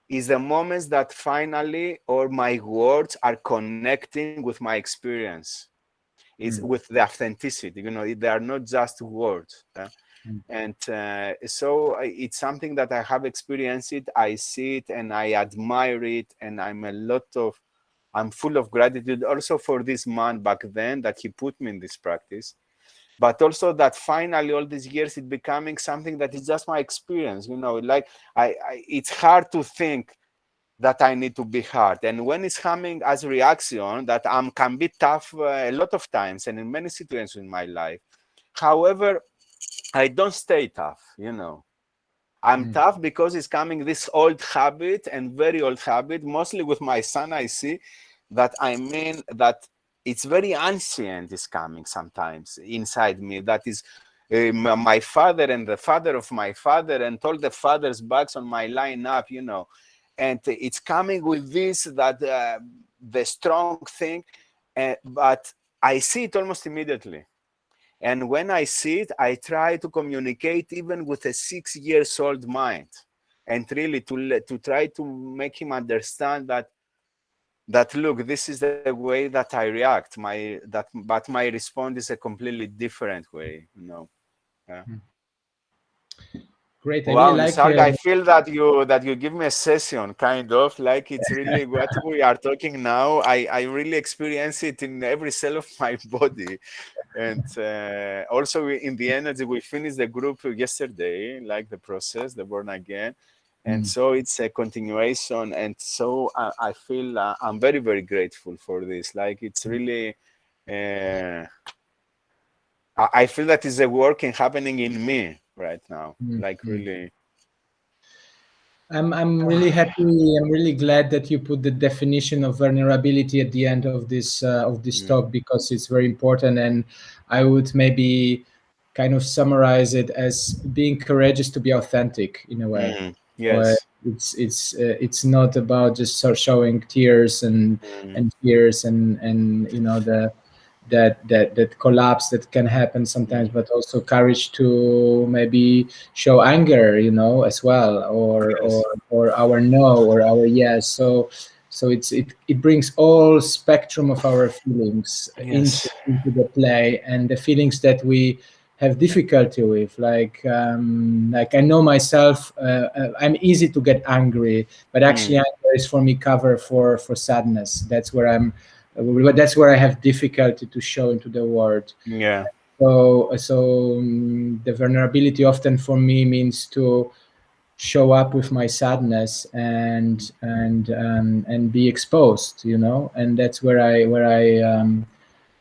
the moments that finally all my words are connecting with my experience. It's with the authenticity, they are not just words. And so it's something that I have experienced it, I see it, and I admire it, and I'm full of gratitude also for this man back then that he put me in this practice, but also that finally all these years it becoming something that is just my experience. Like it's hard to think that I need to be hard, and when it's coming as a reaction that can be tough a lot of times and in many situations in my life. However, I don't stay tough. I'm tough because it's coming this old habit and very old habit, mostly with my son. I see that, I mean, that it's very ancient is coming sometimes inside me. That is my father and the father of my father and all the fathers backs on my lineup, and it's coming with this, that the strong thing, but I see it almost immediately. And when I see it, I try to communicate even with a 6 years old mind, and really to try to make him understand that look, this is the way that I react. But my response is a completely different way. Yeah. Great. I really Wow, like. Nisarg, I feel that you give me a session, kind of like it's really what we are talking now. I really experience it in every cell of my body, and also in the energy. We finished the group yesterday, like the process, the born again, and so it's a continuation. And so I feel I'm very, very grateful for this. Like it's really. I feel that is a working happening in me right now. Like really. I'm really happy. I'm really glad that you put the definition of vulnerability at the end of this Mm, talk, because it's very important. And I would maybe kind of summarize it as being courageous to be authentic in a way. Or yes. it's not about just showing tears Mm, and fears and the that collapse that can happen sometimes, mm, but also courage to maybe show anger, as well, yes. or our no or our yes. So it brings all spectrum of our feelings Yes. into the play, and the feelings that we have difficulty with, like I know myself, I'm easy to get angry, but actually Mm, anger is for me cover for sadness. That's where I have difficulty to show into the world. yeah. So the vulnerability often for me means to show up with my sadness and be exposed, and that's where I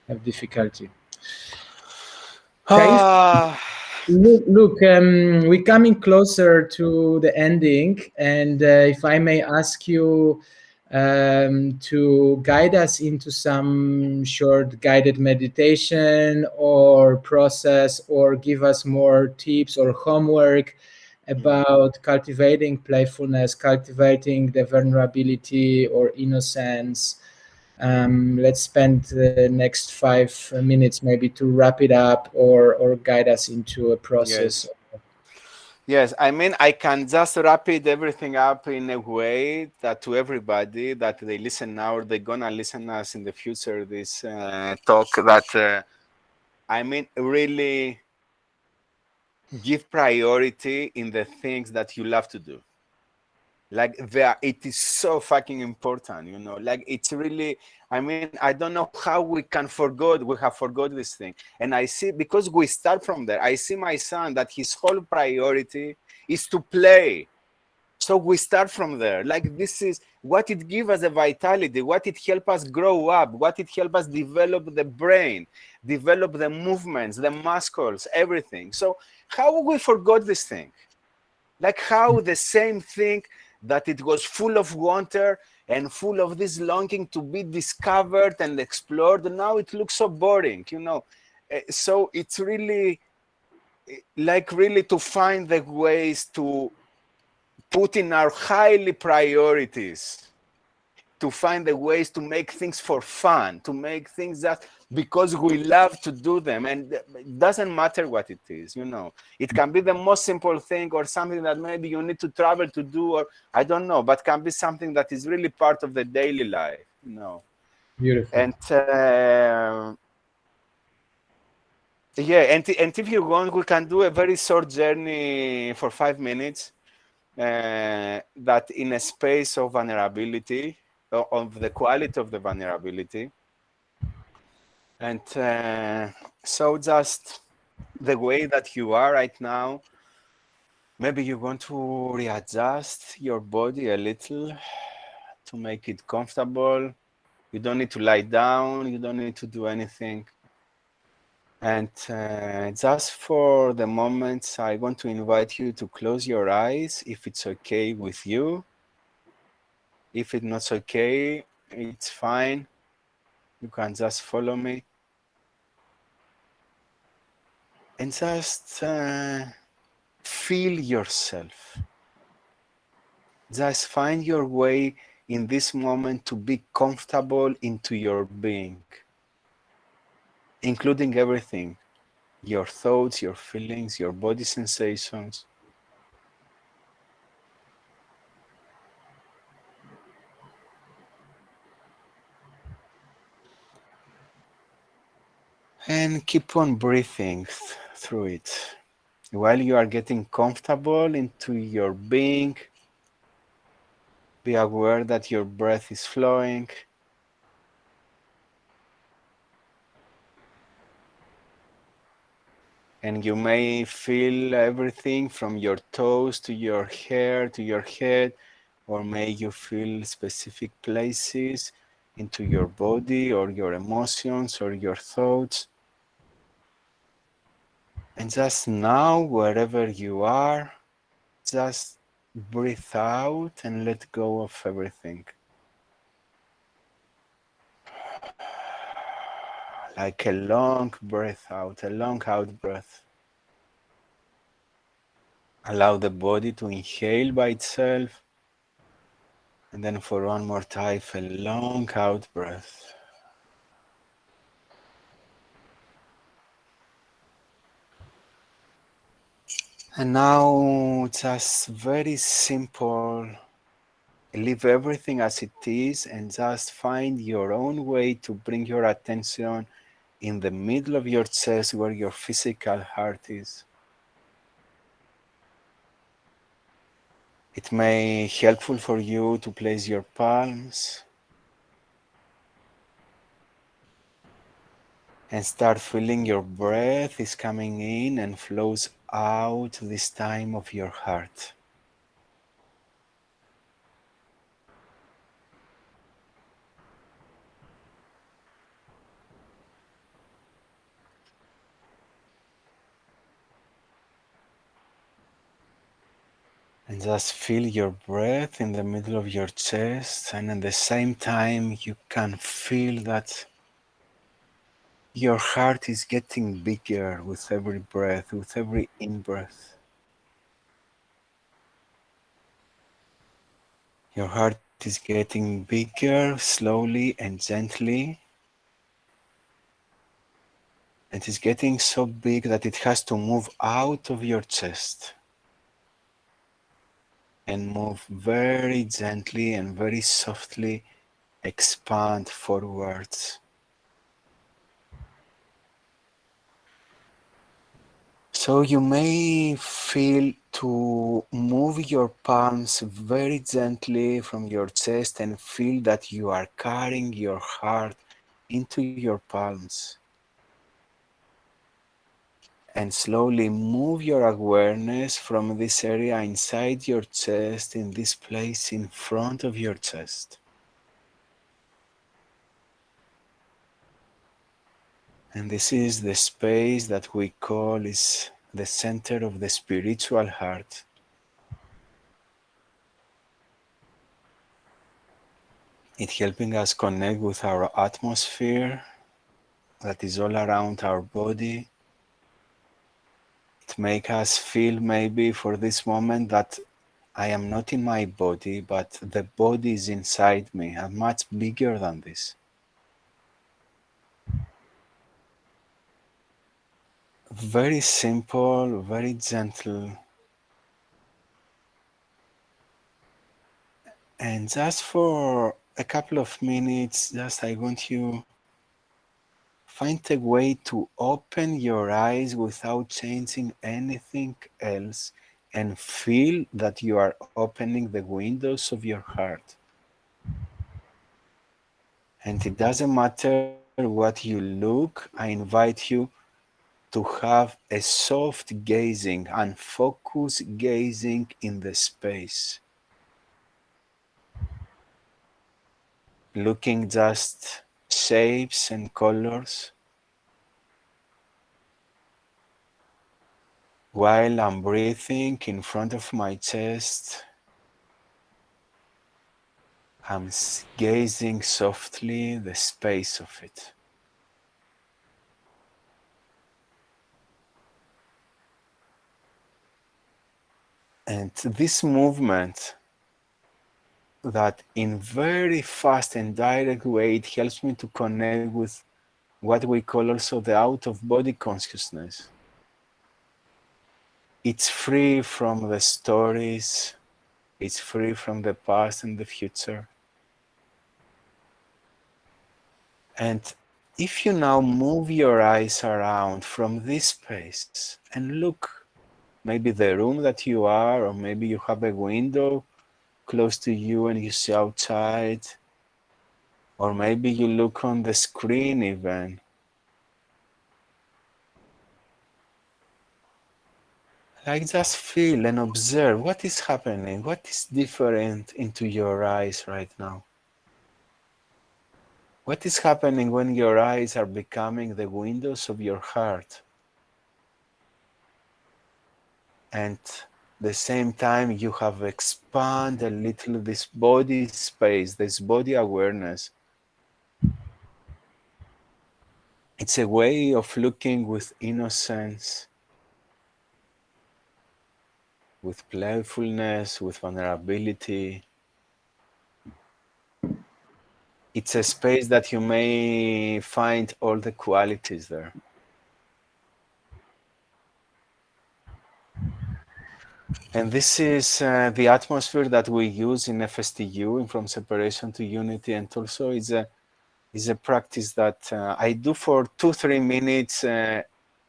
have difficulty. Kaif, Ah, look, we're coming closer to the ending, and if I may ask you to guide us into some short guided meditation or process, or give us more tips or homework mm, about cultivating playfulness, cultivating the vulnerability or innocence. Let's spend the next 5 minutes maybe to wrap it up, or guide us into a process. yes. Yes. I mean, I can just wrap it everything up in a way that to everybody that they listen now or they're gonna listen us in the future, this talk that, I mean, really give priority in the things that you love to do. Like it is so fucking important, like it's really, I mean, I don't know how we have forgot this thing. And I see, because we start from there, I see my son that his whole priority is to play. So we start from there. Like this is what it gives us, the vitality, what it help us grow up, what it help us develop the brain, develop the movements, the muscles, everything. So how we forgot this thing? Like how the same thing that it was full of wonder and full of this longing to be discovered and explored, now it looks so boring. So it's really like really to find the ways to put in our highly priorities, to find the ways to make things for fun, to make things that because we love to do them. And it doesn't matter what it is. It can be the most simple thing, or something that maybe you need to travel to do, or I don't know, but can be something that is really part of the daily life. Beautiful. And yeah, and if you want, we can do a very short journey for 5 minutes, that in a space of vulnerability, of the quality of the vulnerability. And so just the way that you are right now, maybe you want to readjust your body a little to make it comfortable. You don't need to lie down, you don't need to do anything. And just for the moment, I want to invite you to close your eyes if it's okay with you. If it's not okay, it's fine. You can just follow me. and just feel yourself. Just find your way in this moment to be comfortable into your being, including everything, your thoughts, your feelings, your body sensations. And keep on breathing through it. While you are getting comfortable into your being, be aware that your breath is flowing. And you may feel everything from your toes to your hair to your head, or may you feel specific places into your body or your emotions or your thoughts. And just now, wherever you are, just breathe out and let go of everything. Like a long breath out, a long out breath. Allow the body to inhale by itself, and then for one more time, a long out breath. And now, just very simple, leave everything as it is and just find your own way to bring your attention in the middle of your chest where your physical heart is. It may be helpful for you to place your palms and start feeling your breath is coming in and flows out this time of your heart. And just feel your breath in the middle of your chest, and at the same time, you can feel that your heart is getting bigger with every breath, with every in breath. Your heart is getting bigger slowly and gently. It is getting so big that it has to move out of your chest and move very gently and very softly, expand forwards. So you may feel to move your palms very gently from your chest and feel that you are carrying your heart into your palms. And slowly move your awareness from this area inside your chest, in this place in front of your chest. And this is the space that we call is the center of the spiritual heart. It's helping us connect with our atmosphere that is all around our body. It makes us feel maybe for this moment that I am not in my body, but the body is inside me. I'm much bigger than this. Very simple, very gentle. And just for a couple of minutes, just I want you find a way to open your eyes without changing anything else and feel that you are opening the windows of your heart. And it doesn't matter what you look, I invite you to have a soft gazing and focused gazing in the space. Looking just shapes and colors while I'm breathing in front of my chest. I'm gazing softly the space of it. And this movement that in very fast and direct way, it helps me to connect with what we call also the out of body consciousness. It's free from the stories, it's free from the past and the future. And if you now move your eyes around from this space and look, maybe the room that you are, or maybe you have a window close to you and you see outside, or maybe you look on the screen even. Like just feel and observe what is happening, what is different into your eyes right now. What is happening when your eyes are becoming the windows of your heart? And the same time you have expanded a little this body space, this body awareness. It's a way of looking with innocence, with playfulness, with vulnerability. It's a space that you may find all the qualities there. And this is the atmosphere that we use in FSTU, in From Separation to Unity, and also is a practice that I do for 2-3 minutes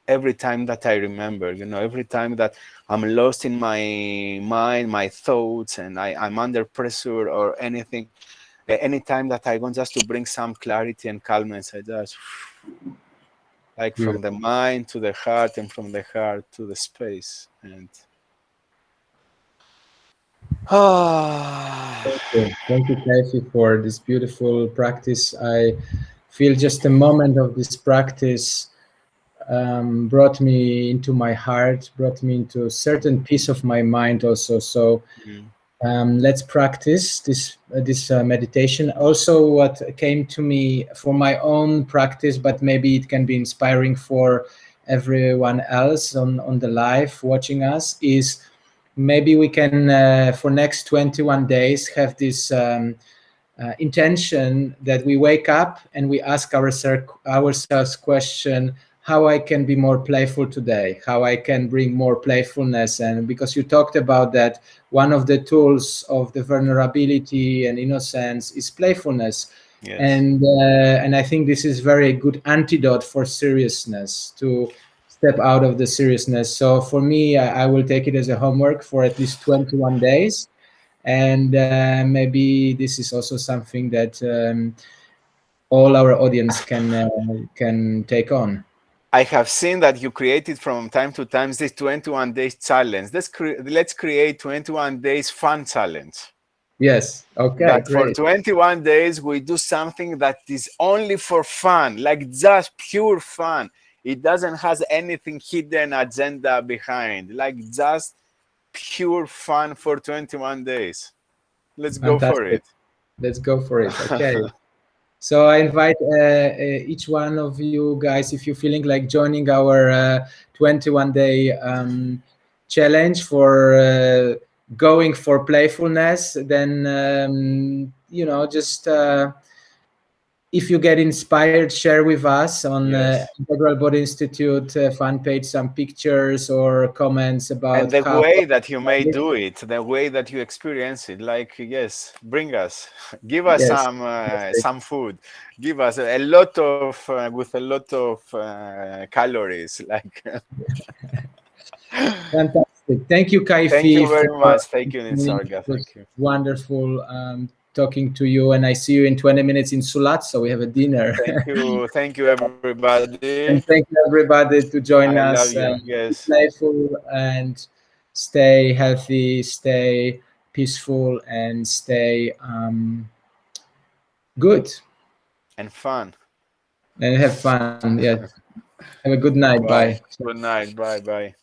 every time that I remember. You know, every time that I'm lost in my mind, my thoughts, and I'm under pressure or anything. Any time that I want just to bring some clarity and calmness, I just like from the mind to the heart, and from the heart to the space, and Thank you, Kaifi, for this beautiful practice. I feel just a moment of this practice brought me into my heart, brought me into a certain piece of my mind also. So let's practice this meditation. Also, what came to me for my own practice, but maybe it can be inspiring for everyone else on the live watching us, is maybe we can for next 21 days have this intention that we wake up and we ask ourselves question, how I can be more playful today, how I can bring more playfulness. And because you talked about that, one of the tools of the vulnerability and innocence is playfulness. yes. And I think this is very good antidote for seriousness, to step out of the seriousness. So for me, I will take it as a homework for at least 21 days. And maybe this is also something that all our audience can take on. I have seen that you created from time to time this 21 days challenge. Let's create 21 days fun challenge. Yes. Okay. That for Great. 21 days we do something that is only for fun, like just pure fun. It doesn't has anything hidden agenda behind, like just pure fun for 21 days. Let's go for Fantastic. it. Let's go for it. Okay. So I invite each one of you guys, if you're feeling like joining our 21-day challenge for going for playfulness, then just if you get inspired, share with us on Yes. Integral Body Institute fan page some pictures or comments And about the how. way that you may do it, the way that you experience it, like yes, bring us, give us Yes. Fantastic. some food, give us a lot of with a lot of calories. Like, Fantastic. Thank you, thank you Kaifi, very for much. Thank you, joining. Nisarga. It was Thank you. wonderful talking to you. And I see you in 20 minutes in Sulat, so we have a dinner. Thank you, everybody. And thank you, everybody, to I join love us. you. Be Yes, playful and stay healthy, stay peaceful, and stay good and fun. and have fun. Yes. Have a good night. Bye. Bye. Good night. Bye. Bye.